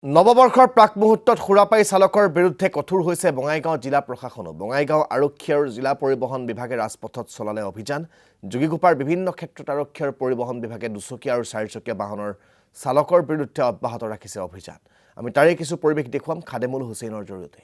নৱবৰ্ষৰ প্ৰাক মুহূৰ্তত সুৰাপাই চালকৰ বিৰুদ্ধে কঠোৰ হৈছে বঙাইগাঁও জিলা প্ৰশাসনো। বঙাইগাঁও আৰক্ষী আৰু জিলা পৰিবহণ বিভাগে ৰাজপথত চলালে অভিযান। যোগীঘোপাৰ বিভিন্ন ক্ষেত্ৰত আৰক্ষী আৰু পৰিবহণ বিভাগে দুচকীয়া আৰু চাৰিচকীয়া বাহনৰ চালকৰ বিৰুদ্ধে অব্যাহত ৰাখিছে অভিযান। আমি তাৰে কিছু পৰিৱেশ দেখুৱাম খাদেমুল হুছেইনৰ জৰিয়তে।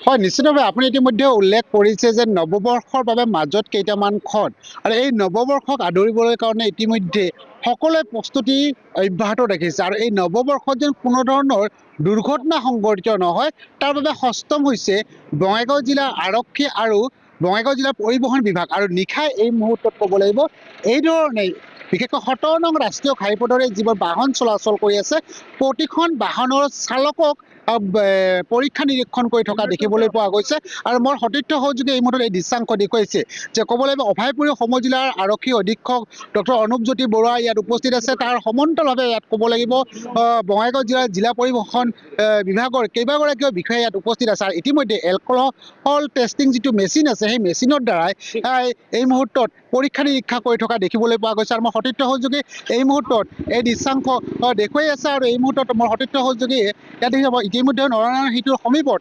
হয়, নিশ্চিতভাৱে আপুনি ইতিমধ্যে উল্লেখ কৰিছে যে নৱবৰ্ষৰ বাবে মাজত কেইটামান ক্ষণ আৰু এই নৱবৰ্ষক আদৰিবলৈ কাৰণে ইতিমধ্যে সকলোৱে প্ৰস্তুতি অব্যাহত ৰাখিছে আৰু এই নৱবৰ্ষত যেন কোনো ধৰণৰ দুৰ্ঘটনা সংঘটিত নহয় তাৰ বাবে সষ্টম হৈছে বঙাইগাঁও জিলা আৰক্ষী আৰু বঙাইগাঁও জিলা পৰিবহণ বিভাগ। আৰু নিশাই এই মুহূৰ্তত ক'ব লাগিব এইধৰণেই বিশেষকৈ ১৭ নং ৰাষ্ট্ৰীয় ঘাইপথেৰে যিবোৰ বাহন চলাচল কৰি আছে প্ৰতিখন বাহনৰ চালকক পৰীক্ষা নিৰীক্ষণ কৰি থকা দেখিবলৈ পোৱা গৈছে। আৰু মোৰ সতীৰ্থ সহযোগী এই মুহূৰ্তত এই দৃশ্যাংশ দেখুৱাইছে যে ক'ব লাগিব অভয়পুৰী সমজিলাৰ আৰক্ষী অধীক্ষক ডক্টৰ অনুপজ্যোতি বৰুৱা ইয়াত উপস্থিত আছে। তাৰ সমান্তৰালভাৱে ইয়াত ক'ব লাগিব বঙাইগাঁও জিলা পৰিবহণ বিভাগৰ কেইবাগৰাকীও বিষয়া ইয়াত উপস্থিত আছে। আৰু ইতিমধ্যে এলকহল টেষ্টিং যিটো মেচিন আছে সেই মেচিনৰ দ্বাৰাই এই মুহূৰ্তত পৰীক্ষা নিৰীক্ষা কৰি থকা দেখিবলৈ পোৱা গৈছে। আৰু মোৰ সতীৰ্থ সহযোগী এই মুহূৰ্তত এই দৃশ্যাংশ দেখুৱাই আছে। আৰু এই মুহূৰ্তত মোৰ সতীৰ্থ সহযোগী ইয়াত দেখিব ইতিমধ্যে নৰনাৰায়ণ সেতুৰ সমীপত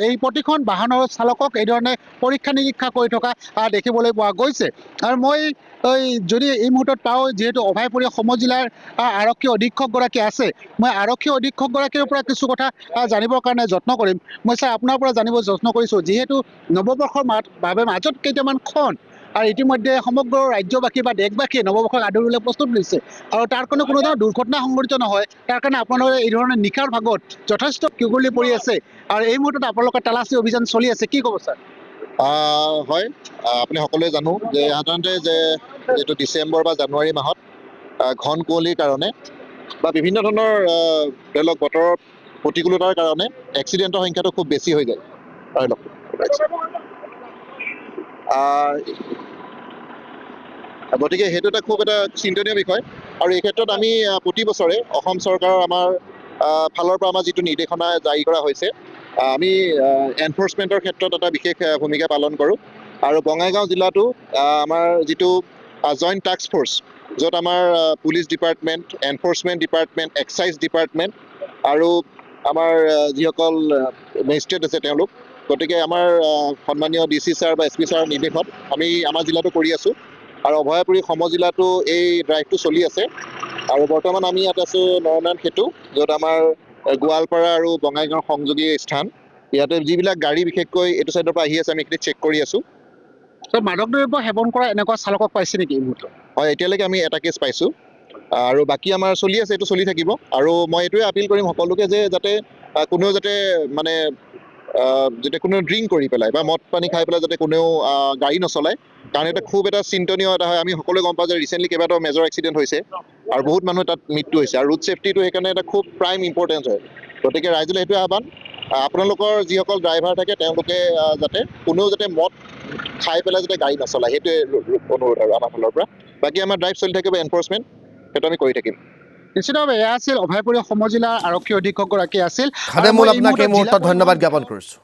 এই প্ৰতিখন বাহনৰ চালকক এই ধৰণে পৰীক্ষা নিৰীক্ষা কৰি থকা দেখিবলৈ পোৱা গৈছে। আৰু মই যদি এই মুহূৰ্তত পাওঁ যিহেতু অভয়পুৰী সমজিলাৰ আৰক্ষী অধীক্ষকগৰাকী আছে, মই আৰক্ষী অধীক্ষকগৰাকীৰ পৰা কিছু কথা জানিবৰ কাৰণে যত্ন কৰিম। মই ছাৰ আপোনাৰ পৰা জানিব যত্ন কৰিছোঁ যিহেতু নৱবৰ্ষৰ বাবে মাজত কেইটামান ক্ষণ আৰু ইতিমধ্যে সমগ্ৰ ৰাজ্যবাসী বা দেশবাসীয়ে নৱবৰ্ষক আদৰিবলৈ প্ৰস্তুত লৈছে আৰু তাৰ কাৰণে কোনো ধৰণৰ দুৰ্ঘটনা সংঘটিত নহয় তাৰ কাৰণে আপোনালোকে এই ধৰণে নিশাৰ ভাগত যথেষ্ট কুঁৱলী পৰি আছে আৰু এই মুহূৰ্তত আপোনালোকৰ তালাচী অভিযান চলি আছে, কি ক'ব ছাৰ? হয়, আপুনি সকলোৱে জানো যে সাধাৰণতে যে এইটো ডিচেম্বৰ বা জানুৱাৰী মাহত ঘন কুঁৱলীৰ কাৰণে বা বিভিন্ন ধৰণৰ ধৰি লওক বতৰৰ প্ৰতিকূলতাৰ কাৰণে এক্সিডেণ্টৰ সংখ্যাটো খুব বেছি হৈ যায়। গতিকে সেইটো এটা খুব এটা চিন্তনীয় বিষয়। আৰু এই ক্ষেত্ৰত আমি প্ৰতি বছৰে অসম চৰকাৰৰ আমাৰ ফালৰ পৰা আমাৰ যিটো নিৰ্দেশনা জাৰি কৰা হৈছে আমি এনফৰ্চমেণ্টৰ ক্ষেত্ৰত এটা বিশেষ ভূমিকা পালন কৰোঁ। আৰু বঙাইগাঁও জিলাটো আমাৰ যিটো জইণ্ট টাস্ক ফ'ৰ্চ য'ত আমাৰ police department, enforcement department, excise department আৰু আমাৰ যিসকল মেজিষ্ট্ৰেট আছে তেওঁলোক, গতিকে আমাৰ সন্মানীয় DC ছাৰ বা SP ছাৰৰ নিৰ্দেশত আমি আমাৰ জিলাটো কৰি আছোঁ। আৰু অভয়পুৰী সমজিলাটো এই ড্ৰাইভটো চলি আছে। আৰু বৰ্তমান আমি ইয়াত আছোঁ নৰনাৰায়ণ সেতু য'ত আমাৰ গোৱালপাৰা আৰু বঙাইগাঁৱৰ সংযোগী স্থান। ইয়াতে যিবিলাক গাড়ী বিশেষকৈ এইটো চাইডৰ পৰা আহি আছে আমি এইখিনি চেক কৰি আছোঁ। মাদক দ্ৰব্য সেৱন কৰা এনেকুৱা চালকক পাইছে নেকি এই মুহূৰ্তত? হয়, এতিয়ালৈকে আমি এটা কেছ পাইছোঁ আৰু বাকী আমাৰ চলি আছে, এইটো চলি থাকিব। আৰু মই এইটোৱে আপিল কৰিম সকলোকে যে যাতে কোনেও যাতে মানে যাতে কোনেও ড্ৰিংক কৰি পেলাই বা মদ পানী খাই পেলাই যাতে কোনেও গাড়ী নচলায়, কাৰণ এটা খুব এটা চিন্তনীয় এটা হয়। আমি সকলোৱে গম পাওঁ যে ৰিচেণ্টলি কেইবাটাও মেজৰ এক্সিডেণ্ট হৈছে আৰু বহুত মানুহ তাত মৃত্যু হৈছে আৰু ৰোড ছেফটিটো সেইকাৰণে এটা খুব প্ৰাইম ইম্পৰ্টেঞ্চ হয়। গতিকে ৰাইজলৈ সেইটোৱে আহ্বান, আপোনালোকৰ যিসকল ড্ৰাইভাৰ থাকে তেওঁলোকে যাতে কোনেও যাতে মদ খাই পেলাই যাতে গাড়ী নচলায়, সেইটোৱে অনুৰোধ আৰু আমাৰ ফালৰ পৰা। বাকী আমাৰ ড্ৰাইভ চলি থাকিব, এনফৰ্চমেণ্ট সেইটো আমি কৰি থাকিম। নিশ্চিতভাৱে এয়া আছিল অভয়পুৰী সমজিলাৰ আৰক্ষী অধীক্ষকগৰাকী আছিল। খাদেমুল আপোনাক এই মুহূৰ্তত ধন্যবাদ জ্ঞাপন কৰিছোঁ।